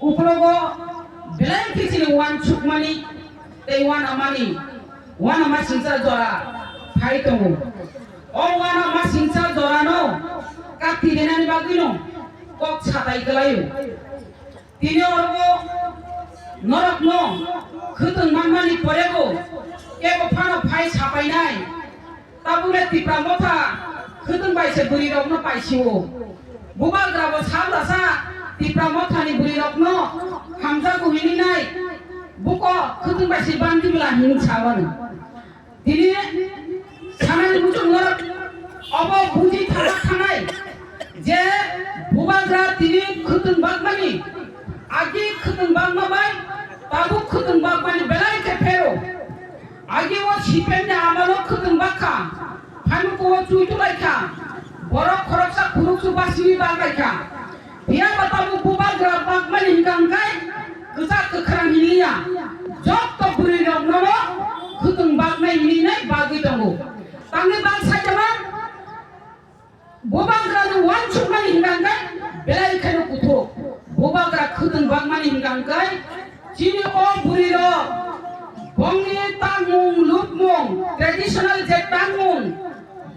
Uplogo bilang kecil wan cukmani, wan amani, wan amat sinca jora, hai tunggu. Oh wan amat sinca jora no, kati denan bagino, kok catai kelayu. Tini orgo norak no, keteng mamani porego, kebo pano pai capai nai, tabule tipra mota, keteng pai seburi rok no pai siwo, bubal grabo sabdasa. Tipra mothani buri rokno hamza ko hini nai buko khutun basi bandi bela hin chawan dini sanani bujuk ngorok obo buji thana thanai je bubagra tini khutun bagmani agi khutun bagmabai tabu khutun bagmani belai ke phero agi wo sipenya amalo khutun bakha hamu ko chuitu laika borok khoroksa khuruksu basi bagaika dia batamu bubagra bagmani hingangkai kesak kekerang hininya jok to buri rok nono khutun bagmai hinai bagi tongo tangi bangsa jaman bubagra nu wan chukmani hingangkai belai khano kuto bubagra khutun bagmani hingangkai chini o buri rok bongni tangmung lupmung traditional je tangmung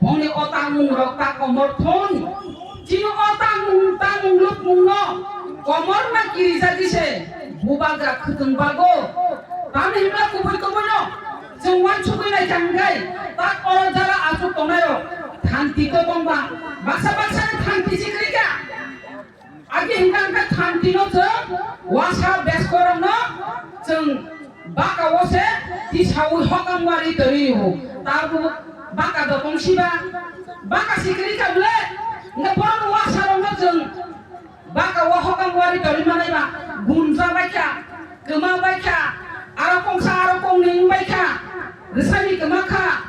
bongni o tangmung rok ta komorthon chino tangmung lupmung no komor na kiri jadise bubagra khutun bago tani himla kubui kubono जों wan chukui janggai tak oro jara asu tonayo thanti ko bomba baksa baksa thanti sikrika agi hingangka thanti no je wasa beskorong no जों baka wose ti sawu hokangwari toriu tabu baka dopong siba baka sikrika bule nga bono wasa no जों baka wo hokangwari tori manai ba gunja baika kema baika arokong sa arokong ning baika resani kema kha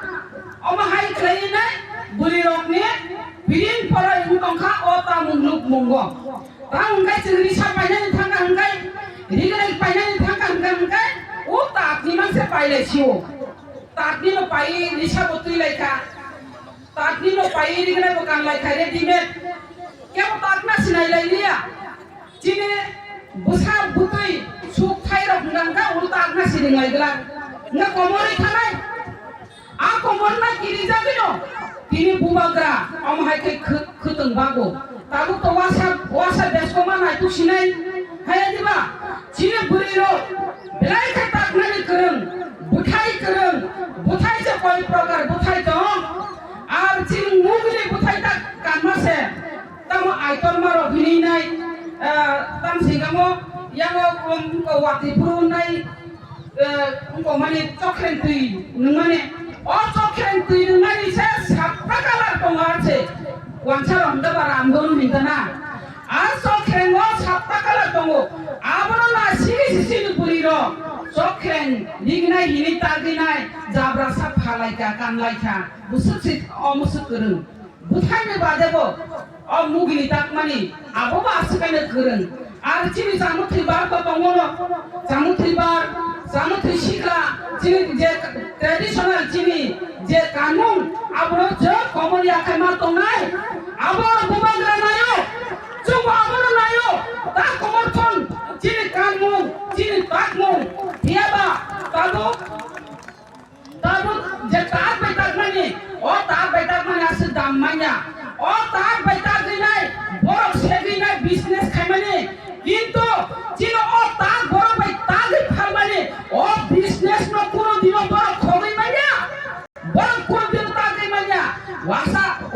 oma hai klai nai buri rokni bidin pora ingkong kha ota mungluk munggo tang ngai chiri sa painai thanga ngai rigai painai thanga ngai o tatni mangse paile chiu tatni no pai risa botui laika tatni no pai rigai bokan laika readymade kemo tatna sinai lailia chini busa butui suk thai rok ngangka ulta agna siring laigla nga komori thanai a komorna kiri jagino tini bubagra am hai ke khuteng bago tabu to wasa beskoma nai tu sinai hai diba chini buri ro belai ka takna ni kereng buthai je koi prakar buthai to ar chini mugli buthai tak kanmase tamo aitor maro bini nai tam sigamo yango ko wati puru nai ko mani chokren tui nungane o chokren tui nungani se sapta kalar tongache wancha ramda baramdonu hintana a chokren o sapta kalar tongo abono na sisi puriro chokren lignai hini taginai jabra sap phalaika kanlaika busuksit omusuk kereng buthai me badebo o mugili takmani abo ba asukane kereng ar chini samutri bar ko tongono samutri shikla chini je traditional chini je kanun abro je komori akama tongai abro bubagra nayo chuba abro nayo ta komorthon chini kanun chini takmung hiaba tabu je tar baitakmani o tar baitakmani as dammanya o tar baitaknai borok seginai business khaimani কিন্তু চিনো ও তা বড় ভাই তাগি ফারমানে ও business ন কোন দিন বড় খগই মাইয়া বড় কোন দিন তাগি মাইয়া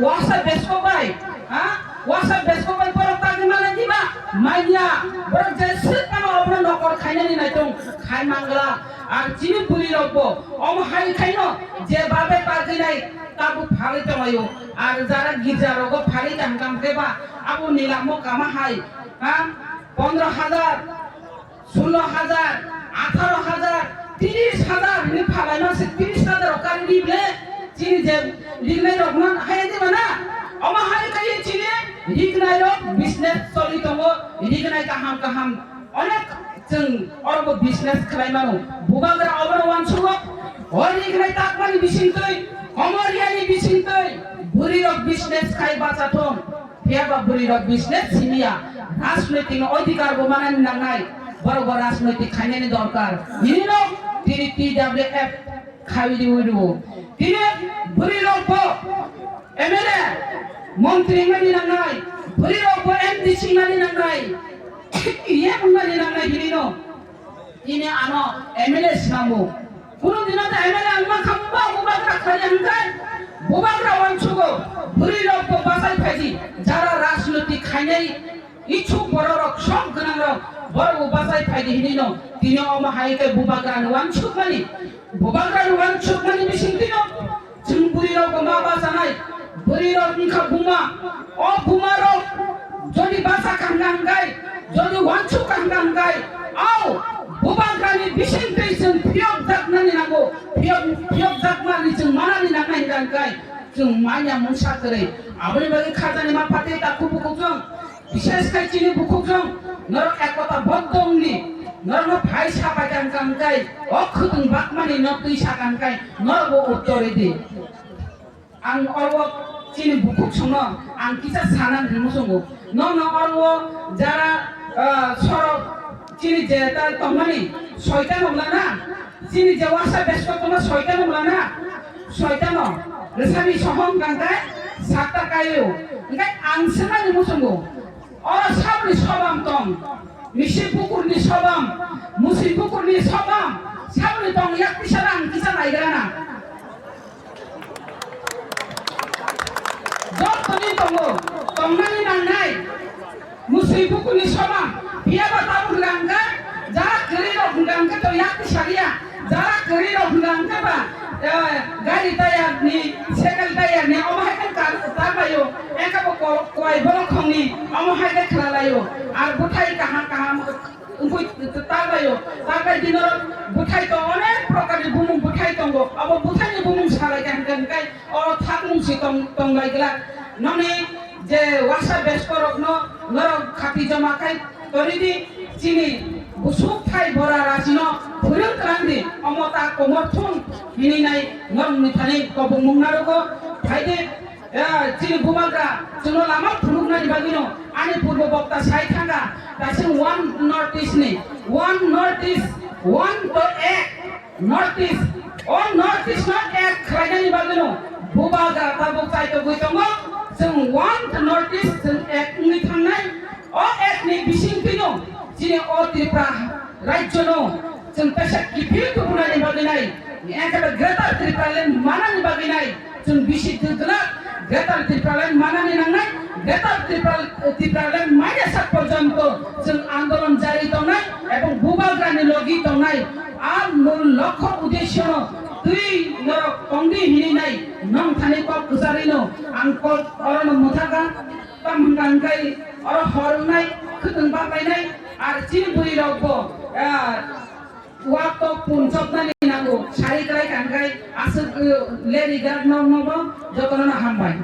ওয়াসা বেসকো ভাই হ্যাঁ ওয়াসা বেসকো ভাই বড় তাগি মানে দিবা মাইয়া বড় যে সিকানো অবন নকর খাইনানি নাই তো খাই মাংলা আর চিনি পুরি রকবো অম হাই খাইনো যে বাবে তাগি নাই তাবু ফালিতে মাইও আর যারা গির্জা রগ ফালি কাম কেবা আবু নিলামো কামা হাই হ্যাঁ 15,000 16,000 18,000 30,000 ni phalai no 30,000 okar lible chini je lignai rokman hai diba na ama hai kai chini lignai rok business choli tongo lignai kaham onek जों अरबो बिजनेस खालामनो बुबाग्रा अबरो वानसुगो हरि ग्राय ताकमानि बिसिंतै कमरियानि बिसिंतै বুড়িরক বিজনেস খাই বাঁচাথম ফিয়াবা বুড়িরক বিজনেস সিনিয়া রাজনৈতিক অধিকার বানানি নাংনাই বড় বড় রাজনৈতিক খাইনানি দরকার ইনিনো তিনি TWF খাইদি উইরু তিনি বুড়িরক এমএলএ মন্ত্রী মানি নাংনাই বুড়িরক MDC মানি নাংনাই ইয়ে মানি নাংনাই ইনিনো ini ano MLA sinamu kuno dinata MLA angma khamba bubagra khayangkai bubagra wanchugo buri lokko basai phaidi jara rajnaitik khainai ichu bororok sob gnangrok boro basai phaidi hinino tino oma haike bubagra wanchuk mani bising tino jung buri lokko ma basanai buri lok ngkha buma o buma rok jodi basa kangangkai jodi wanchuk kangangkai au bubagrani bising kaisen piok jaknani nago piok jakmani jeng manani nangai gangkai jeng manya mungsa kere abri bagi khajani ma pate ta kubukujong বিশেষ kai chini bukujong norok ekota boddongni norok bhai sapa gangkai okhudung bakmani notui sakangkai norbo uttore di ang orwo chini bukujong ang kisa sanan rimusungo no orwo jara sorok chini jeta tomani শয়তান হলা না চিনি যে ওয়াসা বেশ তোমার শয়তান হলা না শয়তান রেসামি সহং গাঙ্গায় সাতটা কায়ো গায় আংসনানি মুসঙ্গো অর সাবনি সবাম তং মিশি পুকুরনি সবাম মুসি পুকুরনি সবাম সাবনি তং ইয়াক্তি সারা আংকিসা নাইগ্রানা যতনি তঙ্গো তংনানি নাংনাই মুসি পুকুরনি সবাম বিয়াবা তাবুর Ganga jara keriro hunggang ke to yak sharia jara keriro hunggang ke ba gari tayar ni sekal tayar ni omah kan tabayo eka ko koi bolo khongni omah ke khlalayo ar buthai kaha unkoi tabayo tabai dinor buthai to onek prokari bumung buthai tongo abo buthai ni bumung sarai kan kai o thakmung si tongai gla noni je wasa beskorok no norok khati jama kai toridi chini busuk thai bora rasino phurung krandi amota komorthun hininai ngam nithani kobung mungnarugo thaide chini bumagra chuno lama phurung nai bagino ani purbo bokta sai thanga tasin one northeast ni one northeast one to ek northeast on northeast not ek khainani bagino bumagra tabuk sai to guitongo sung one to northeast sung ek ni thangnai o ek ni bising pino chini o tripura rajyo no jeng pesa kipil tu punani baginai ekaba greater tripuraland manani baginai jeng bisi dugla greater tripuraland manani nangnai greater tripuraland maya sak porjonto jeng andolon jari tongnai ebong bubagrani logi tongnai ar mul lokho uddesho no tui norok tongdi hininai nong thani kok kusarino angkol orono muthaga tamhangkai oro hornai khudung babainai আর চিনি বুড়ি রকবো ওয়াক্ত পুনচপনানি নাগো শাড়ি কাই কানকাই আসে Larry গার নব যতন হামবাই